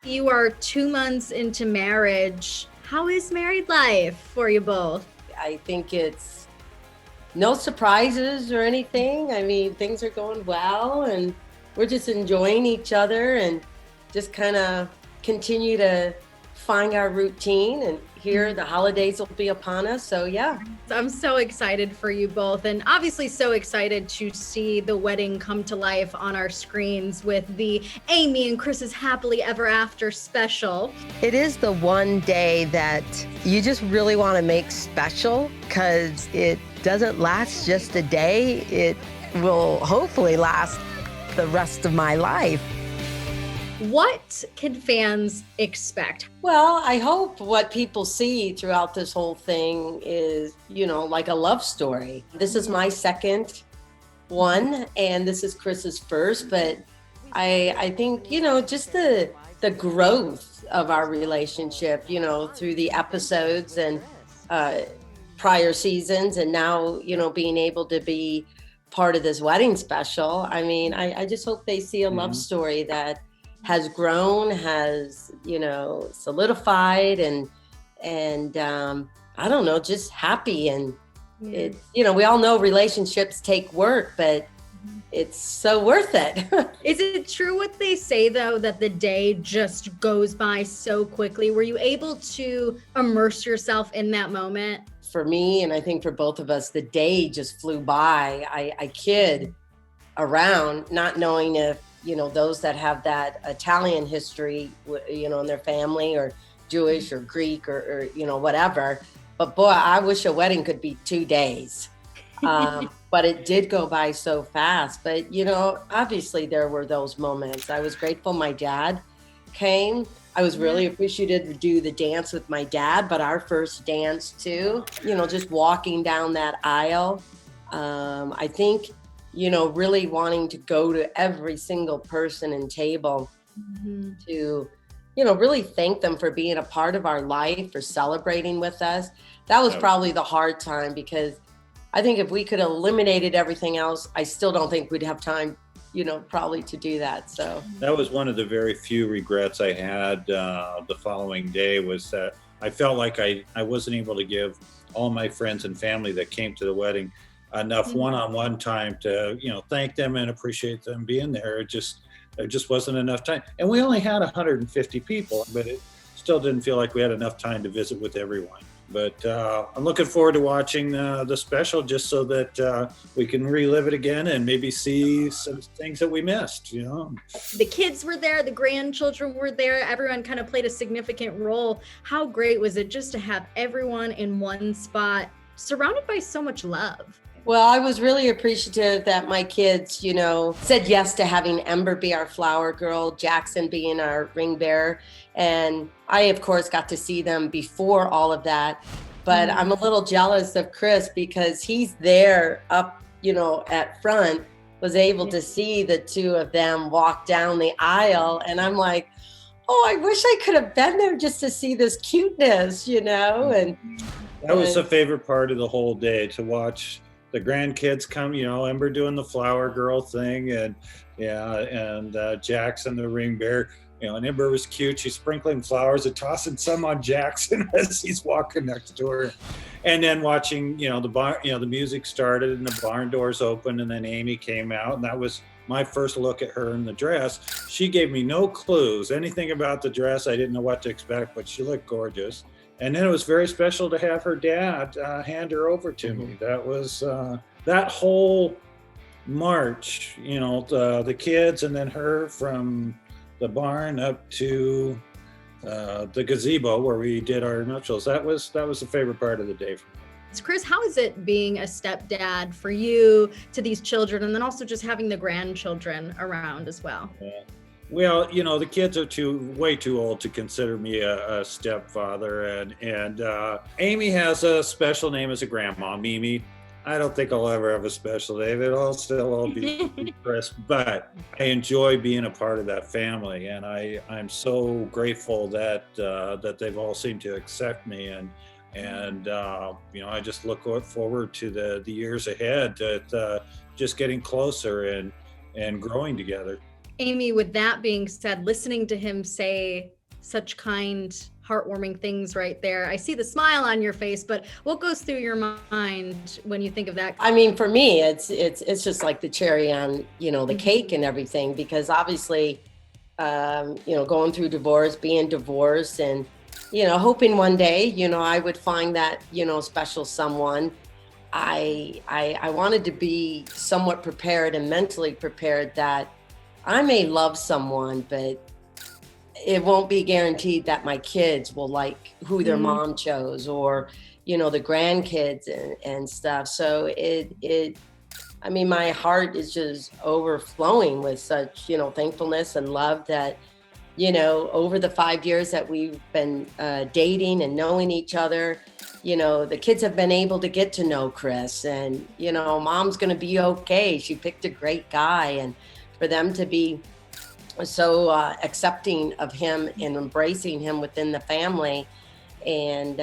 You are 2 months into marriage. How is married life for you both? I think it's no surprises or anything. I mean, things are going well and we're just enjoying each other and just kind of continue to find our routine. And here the holidays will be upon us. So, yeah. I'm so excited for you both, and obviously so excited to see the wedding come to life on our screens with the Amy and Chris's Happily Ever After special. It is the one day that you just really want to make special because it doesn't last just a day. It will hopefully last the rest of my life. What can fans expect? Well, I hope what people see throughout this whole thing is, like a love story. This is my second one, and this is Chris's first, but I think, just the growth of our relationship, through the episodes and prior seasons, and now, being able to be part of this wedding special. I mean, I just hope they see a love story that has grown, has, solidified and I don't know, just happy. And it, we all know relationships take work, but it's so worth it. Is it true what they say though, that the day just goes by so quickly? Were you able to immerse yourself in that moment? For me, and I think for both of us, the day just flew by. I kid around not knowing if, those that have that Italian history, in their family, or Jewish or Greek or whatever. But boy, I wish a wedding could be 2 days. But it did go by so fast. But, obviously there were those moments. I was grateful my dad came. I was really appreciative to do the dance with my dad, but our first dance too, just walking down that aisle. I think, really wanting to go to every single person and table to, really thank them for being a part of our life, for celebrating with us. That was probably the hard time, because I think if we could have eliminated everything else, I still don't think we'd have time, probably to do that. So that was one of the very few regrets I had the following day, was that I felt like I wasn't able to give all my friends and family that came to the wedding enough one-on-one time to, thank them and appreciate them being there. There just wasn't enough time. And we only had 150 people, but it still didn't feel like we had enough time to visit with everyone. But I'm looking forward to watching the special, just so that we can relive it again and maybe see some things that we missed, The kids were there, the grandchildren were there, everyone kind of played a significant role. How great was it just to have everyone in one spot, surrounded by so much love? Well, I was really appreciative that my kids, said yes to having Ember be our flower girl, Jackson being our ring bearer. And I, of course, got to see them before all of that. But I'm a little jealous of Chris, because he's there up, at front, was able to see the two of them walk down the aisle. And I'm like, oh, I wish I could have been there just to see this cuteness, And that was the favorite part of the whole day, to watch the grandkids come, Ember doing the flower girl thing, and Jackson, the ring bearer, and Ember was cute. She's sprinkling flowers and tossing some on Jackson as he's walking next to her. And then watching, the music started and the barn doors opened, and then Amy came out, and that was my first look at her in the dress. She gave me no clues, anything about the dress. I didn't know what to expect, but she looked gorgeous. And then it was very special to have her dad hand her over to me. That was that whole march, the kids and then her from the barn up to the gazebo where we did our nuptials. That was the favorite part of the day for me. Chris, how is it being a stepdad for you to these children, and then also just having the grandchildren around as well? Well, the kids are way too old to consider me a stepfather, and Amy has a special name as a grandma, Mimi. I don't think I'll ever have a special name. It'll still all be Chris, but I enjoy being a part of that family, and I'm so grateful that they've all seemed to accept me, and I just look forward to the years ahead, just getting closer and growing together. Amy, with that being said, listening to him say such kind, heartwarming things right there, I see the smile on your face, but what goes through your mind when you think of that? I mean, for me, it's just like the cherry on, the cake and everything, because obviously, going through divorce, being divorced, and, hoping one day, I would find that, special someone. I wanted to be somewhat prepared and mentally prepared that I may love someone, but it won't be guaranteed that my kids will like who their mom chose, or, the grandkids and stuff. So my heart is just overflowing with such, thankfulness and love that, over the 5 years that we've been dating and knowing each other, the kids have been able to get to know Chris, and, mom's going to be okay. She picked a great guy, and for them to be so accepting of him and embracing him within the family and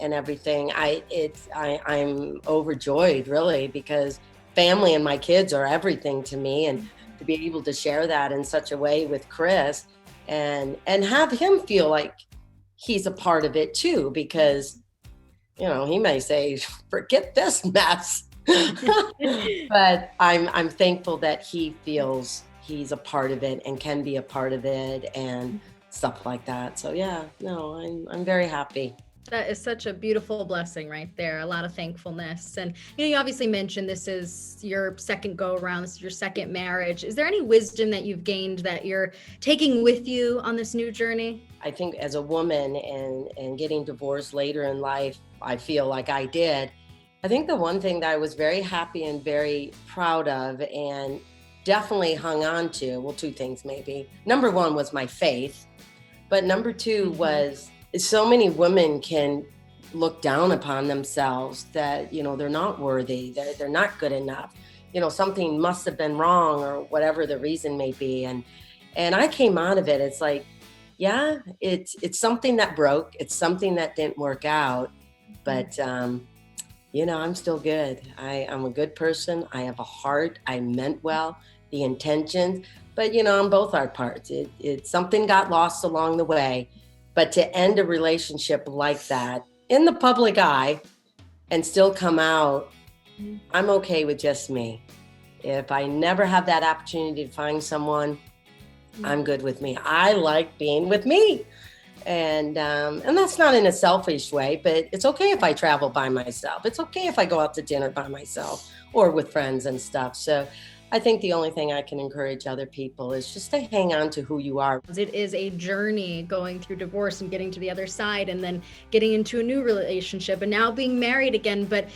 everything, I'm overjoyed, really, because family and my kids are everything to me, and to be able to share that in such a way with Chris and have him feel like he's a part of it too, because he may say, forget this mess. But I'm thankful that he feels he's a part of it and can be a part of it and stuff like that. So I'm very happy. That is such a beautiful blessing right there. A lot of thankfulness. And you obviously mentioned this is your second go around. This is your second marriage. Is there any wisdom that you've gained that you're taking with you on this new journey? I think as a woman and getting divorced later in life, I feel like I did. I think the one thing that I was very happy and very proud of and definitely hung on to, well, two things maybe. Number one was my faith, but number two was so many women can look down upon themselves that, they're not worthy, they're not good enough, something must have been wrong or whatever the reason may be. And I came out of it. It's like, yeah, it's something that broke. It's something that didn't work out, but, I'm still good. I'm a good person. I have a heart. I meant well, the intentions, but, on both our parts, it's something got lost along the way. But to end a relationship like that in the public eye and still come out, I'm okay with just me. If I never have that opportunity to find someone, I'm good with me. I like being with me. And that's not in a selfish way, but it's okay if I travel by myself. It's okay if I go out to dinner by myself or with friends and stuff. So I think the only thing I can encourage other people is just to hang on to who you are. It is a journey going through divorce and getting to the other side and then getting into a new relationship and now being married again. But,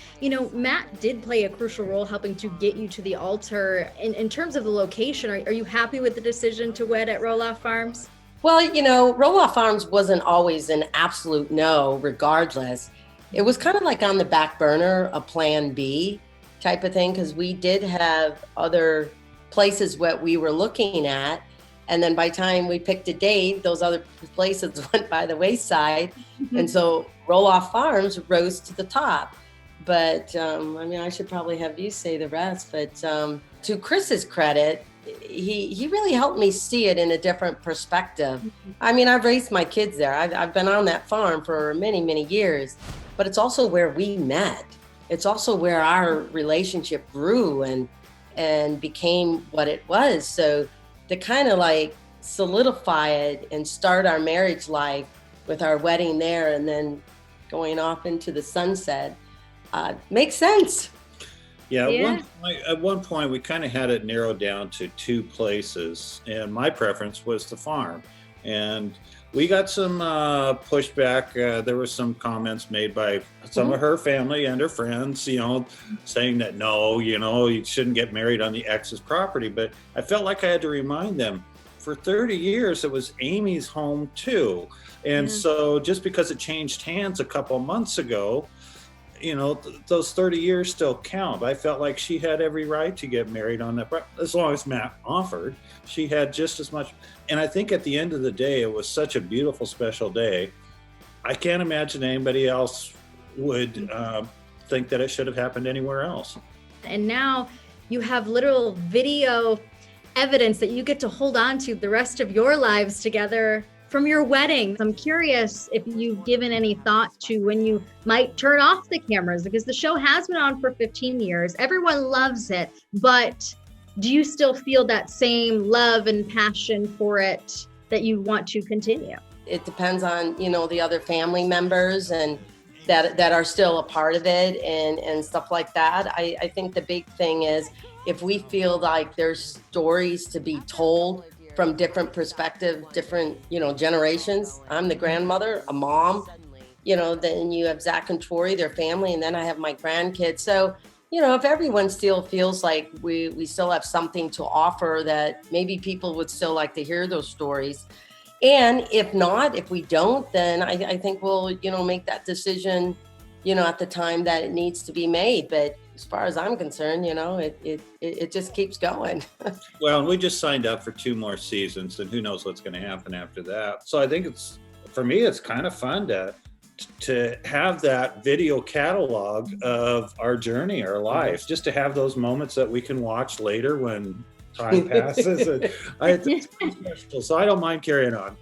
Matt did play a crucial role helping to get you to the altar. In terms of the location, are you happy with the decision to wed at Roloff Farms? Well, Roloff Farms wasn't always an absolute no, regardless. It was kind of like on the back burner, a plan B type of thing, because we did have other places what we were looking at. And then by the time we picked a date, those other places went by the wayside. And so Roloff Farms rose to the top. But I should probably have you say the rest. But to Chris's credit, he really helped me see it in a different perspective. I've raised my kids there. I've been on that farm for many, many years, but it's also where we met. It's also where our relationship grew and became what it was. So to kind of like solidify it and start our marriage life with our wedding there and then going off into the sunset makes sense. Yeah. At one point, we kind of had it narrowed down to two places, and my preference was the farm. And we got some pushback. There were some comments made by some of her family and her friends, saying that no, you shouldn't get married on the ex's property. But I felt like I had to remind them, for 30 years, it was Amy's home too. And so just because it changed hands a couple months ago, those 30 years still count. I felt like she had every right to get married on that, as long as Matt offered. She had just as much. And I think at the end of the day, it was such a beautiful, special day. I can't imagine anybody else would think that it should have happened anywhere else. And now you have literal video evidence that you get to hold on to the rest of your lives together from your wedding. I'm curious if you've given any thought to when you might turn off the cameras, because the show has been on for 15 years. Everyone loves it, but do you still feel that same love and passion for it that you want to continue? It depends on, the other family members and that are still a part of it and stuff like that. I think the big thing is if we feel like there's stories to be told from different perspectives, different, generations. I'm the grandmother, a mom, then you have Zach and Tori, their family, and then I have my grandkids. So, if everyone still feels like we still have something to offer, that maybe people would still like to hear those stories. And if not, if we don't, then I think we'll, make that decision, at the time that it needs to be made. But as far as I'm concerned, it just keeps going. Well, we just signed up for 2 more seasons, and who knows what's going to happen after that. So I think for me, it's kind of fun to have that video catalog of our journey, our life, just to have those moments that we can watch later when time passes. It's pretty special, so I don't mind carrying on.